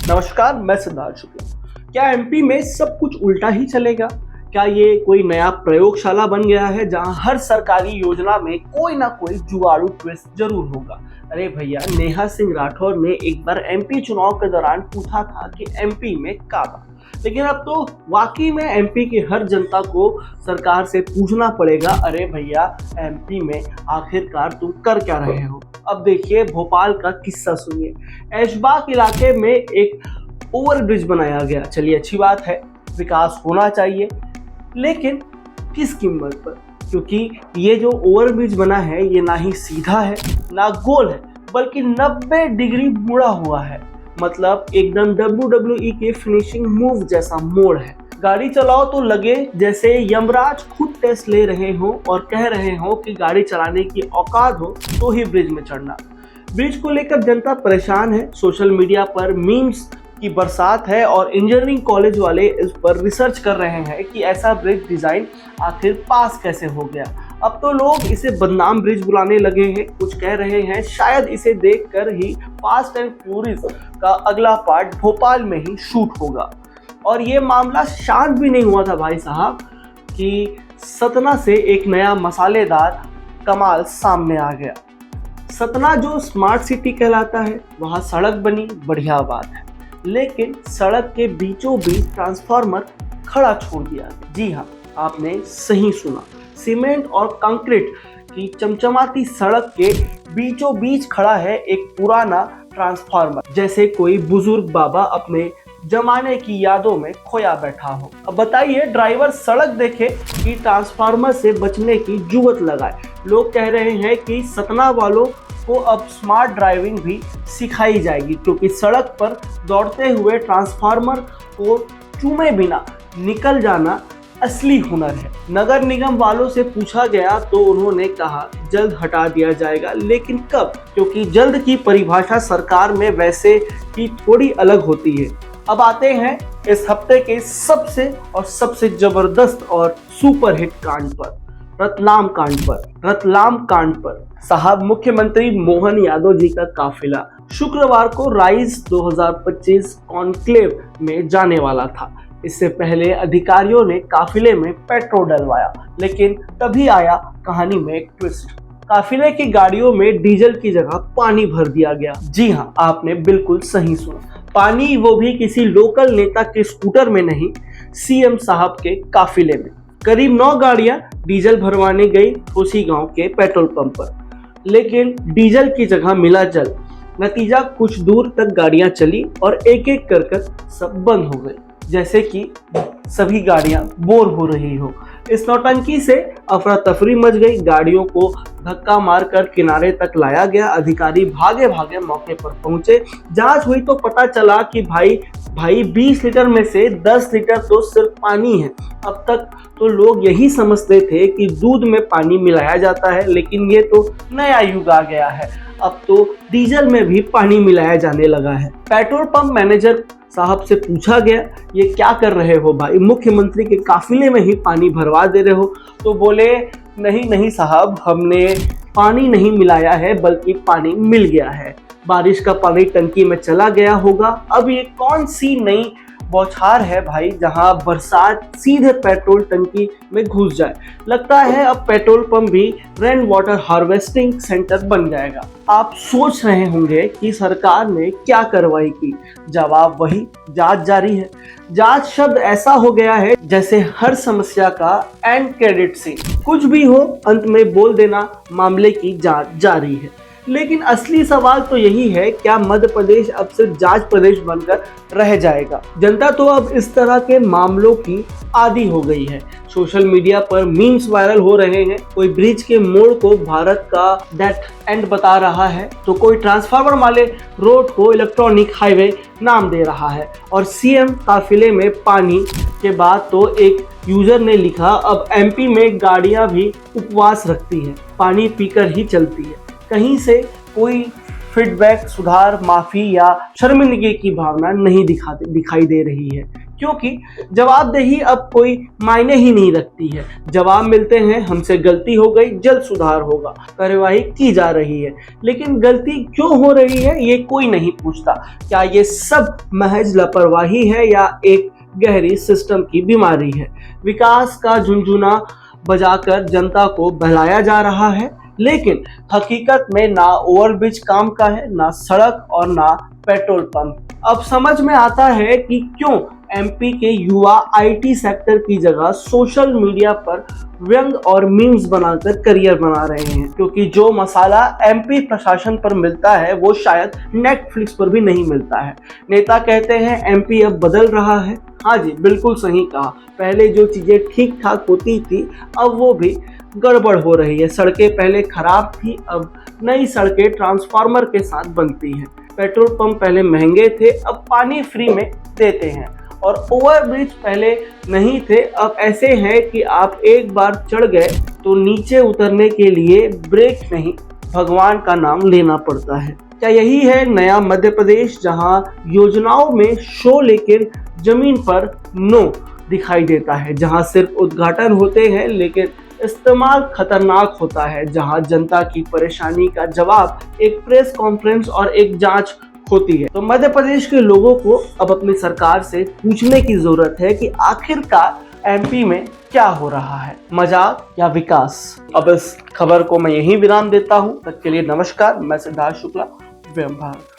नमस्कार, मैं सिद्धार्थ शुक्ला। क्या एमपी में सब कुछ उल्टा ही चलेगा? क्या ये कोई नया प्रयोगशाला बन गया है जहां हर सरकारी योजना में कोई ना कोई जुगाड़ू ट्विस्ट जरूर होगा? अरे भैया, नेहा सिंह राठौर ने एक बार एमपी चुनाव के दौरान पूछा था कि एमपी में काबा, लेकिन अब तो वाकई में एमपी की हर जनता को सरकार से पूछना पड़ेगा, अरे भैया एमपी में आखिरकार तुम कर क्या रहे हो? अब देखिए भोपाल का किस्सा सुनिए। ऐशबाग इलाके में एक ओवरब्रिज बनाया गया। चलिए, अच्छी बात है, विकास होना चाहिए, लेकिन किस कीमत पर? क्योंकि ये जो ओवरब्रिज बना है ये ना ही सीधा है ना गोल है, बल्कि 90 डिग्री मुड़ा हुआ है। मतलब एकदम WWE के फिनिशिंग मूव जैसा मोड़ है। गाड़ी चलाओ तो लगे जैसे यमराज खुद टेस्ट ले रहे हो और कह रहे हो कि गाड़ी चलाने की औकात हो तो ही ब्रिज में चढ़ना। ब्रिज को लेकर जनता परेशान है। सोशल मीडिया पर मीम्स की बरसात है और इंजीनियरिंग कॉलेज वाले इस पर रिसर्च कर रहे हैं कि ऐसा ब्रिज डिजाइन आखिर पास कैसे हो गया। अब तो लोग इसे बदनाम ब्रिज बुलाने लगे हैं। कुछ कह रहे हैं शायद इसे देखकर ही फास्ट एंड फ्यूरियस का अगला पार्ट भोपाल में ही शूट होगा। और ये मामला शांत भी नहीं हुआ था भाई साहब कि सतना से एक नया मसालेदार कमाल सामने आ गया। सतना जो स्मार्ट सिटी कहलाता है, वहाँ सड़क बनी, बढ़िया बात है, लेकिन सड़क के बीचों बीच ट्रांसफार्मर खड़ा छोड़ दिया। जी हाँ, आपने सही सुना, सीमेंट और कंक्रीट की चमचमाती सड़क के बीचों बीच खड़ा है एक पुराना ट्रांसफार्मर, जैसे कोई बुजुर्ग बाबा अपने जमाने की यादों में खोया बैठा हो। अब बताइए, ड्राइवर सड़क देखे कि ट्रांसफार्मर से बचने की जुगत लगाए। लोग कह रहे हैं कि सतना वालों को अब स्मार्ट ड्राइविंग भी सिखाई जाएगी, क्योंकि सड़क पर दौड़ते हुए ट्रांसफार्मर को चूमे बिना निकल जाना असली हुनर है। नगर निगम वालों से पूछा गया तो उन्होंने कहा जल्द हटा दिया जाएगा, लेकिन कब? क्योंकि जल्द की परिभाषा सरकार में वैसे ही थोड़ी अलग होती है। अब आते हैं इस हफ्ते के सबसे जबरदस्त और सुपरहिट कांड पर, रतलाम कांड पर। साहब, मुख्यमंत्री मोहन यादव जी का काफिला शुक्रवार को राइज 2025 कॉन्क्लेव में जाने वाला था। इससे पहले अधिकारियों ने काफिले में पेट्रोल डलवाया, लेकिन तभी आया कहानी में एक ट्विस्ट। काफिले की गाड़ियों में डीजल की जगह पानी भर दिया गया। जी हाँ, आपने बिल्कुल सही सुना, पानी, वो भी किसी लोकल नेता के स्कूटर में नहीं, सीएम साहब के काफिले में। करीब 9 गाड़ियां डीजल भरवाने गई ठोसी गांव के पेट्रोल पंप पर, लेकिन डीजल की जगह मिला जल। नतीजा, कुछ दूर तक गाड़ियां चली और एक एक कर सब बंद हो गई, जैसे कि सभी गाड़ियां बोर हो रही हो। इस नौटंकी से अफरा तफरी मच गई। गाड़ियों को धक्का मारकर किनारे तक लाया गया। अधिकारी भागे भागे मौके पर पहुंचे। जांच हुई तो पता चला कि भाई 20 लीटर में से 10 लीटर तो सिर्फ पानी है। अब तक तो लोग यही समझते थे कि दूध में पानी मिलाया जाता है, लेकिन ये तो नया युग आ गया है। अब तो डीजल में भी पानी मिलाया जाने लगा है। पेट्रोल पंप मैनेजर साहब से पूछा गया, ये क्या कर रहे हो भाई, मुख्यमंत्री के काफिले में ही पानी भरवा दे रहे हो? तो बोले, नहीं साहब, हमने पानी नहीं मिलाया है, बल्कि पानी मिल गया है। बारिश का पानी टंकी में चला गया होगा। अब ये कौन सी नई बौछार है भाई, जहां बरसात सीधे पेट्रोल टंकी में घुस जाए? लगता है अब पेट्रोल पंप भी रेन वाटर हार्वेस्टिंग सेंटर बन जाएगा। आप सोच रहे होंगे कि सरकार ने क्या कार्रवाई की। जवाब वही, जांच जारी है। जांच शब्द ऐसा हो गया है जैसे हर समस्या का एंड क्रेडिट सीन। कुछ भी हो, अंत में बोल देना मामले की जांच जारी है। लेकिन असली सवाल तो यही है, क्या मध्य प्रदेश अब सिर्फ जांच प्रदेश बनकर रह जाएगा? जनता तो अब इस तरह के मामलों की आदी हो गई है। सोशल मीडिया पर मीम्स वायरल हो रहे हैं। कोई ब्रिज के मोड़ को भारत का डेड एंड बता रहा है, तो कोई ट्रांसफार्मर वाले रोड को इलेक्ट्रॉनिक हाईवे नाम दे रहा है। और सीएम काफिले में पानी के बाद तो एक यूजर ने लिखा, अब एमपी में गाड़ियां भी उपवास रखती है, पानी पीकर ही चलती है। कहीं से कोई फीडबैक, सुधार, माफी या शर्मिंदगी की भावना नहीं दिखाई दे रही है। क्योंकि जवाबदेही अब कोई मायने ही नहीं रखती है। जवाब मिलते हैं, हमसे गलती हो गई, जल्द सुधार होगा, कार्यवाही की जा रही है। लेकिन गलती क्यों हो रही है ये कोई नहीं पूछता। क्या ये सब महज लापरवाही है या एक गहरी सिस्टम की बीमारी है? विकास का झुनझुना बजाकर जनता को बहलाया जा रहा है, लेकिन हकीकत में ना ओवरब्रिज काम का है, ना सड़क और ना पेट्रोल पंप। अब समझ में आता है कि क्यों एमपी के युवा आईटी सेक्टर की जगह सोशल मीडिया पर व्यंग और मीम्स बनाकर करियर बना रहे हैं, क्योंकि जो मसाला एमपी प्रशासन पर मिलता है वो शायद नेटफ्लिक्स पर भी नहीं मिलता है। नेता कहते हैं एमपी अब बदल रहा है। हाँ जी, बिल्कुल सही कहा। पहले जो चीजें ठीक ठाक होती थी अब वो भी गड़बड़ हो रही है। सड़कें पहले खराब थी, अब नई सड़कें ट्रांसफार्मर के साथ बनती हैं। पेट्रोल पंप पहले महंगे थे, अब पानी फ्री में देते हैं। और ओवरब्रिज पहले नहीं थे, अब ऐसे हैं कि आप एक बार चढ़ गए तो नीचे उतरने के लिए ब्रेक नहीं, भगवान का नाम लेना पड़ता है। क्या यही है नया मध्य प्रदेश, जहां योजनाओं में शो लेकिन जमीन पर नो दिखाई देता है, जहां सिर्फ उद्घाटन होते हैं लेकिन इस्तेमाल खतरनाक होता है, जहां जनता की परेशानी का जवाब एक प्रेस कॉन्फ्रेंस और एक जांच होती है? तो मध्य प्रदेश के लोगों को अब अपनी सरकार से पूछने की जरूरत है कि आखिरकार एमपी में क्या हो रहा है, मजाक या विकास? अब इस खबर को मैं यहीं विराम देता हूं। तब तक के लिए नमस्कार। मैं सिद्धार्थ शुक्ला, व्यवहार।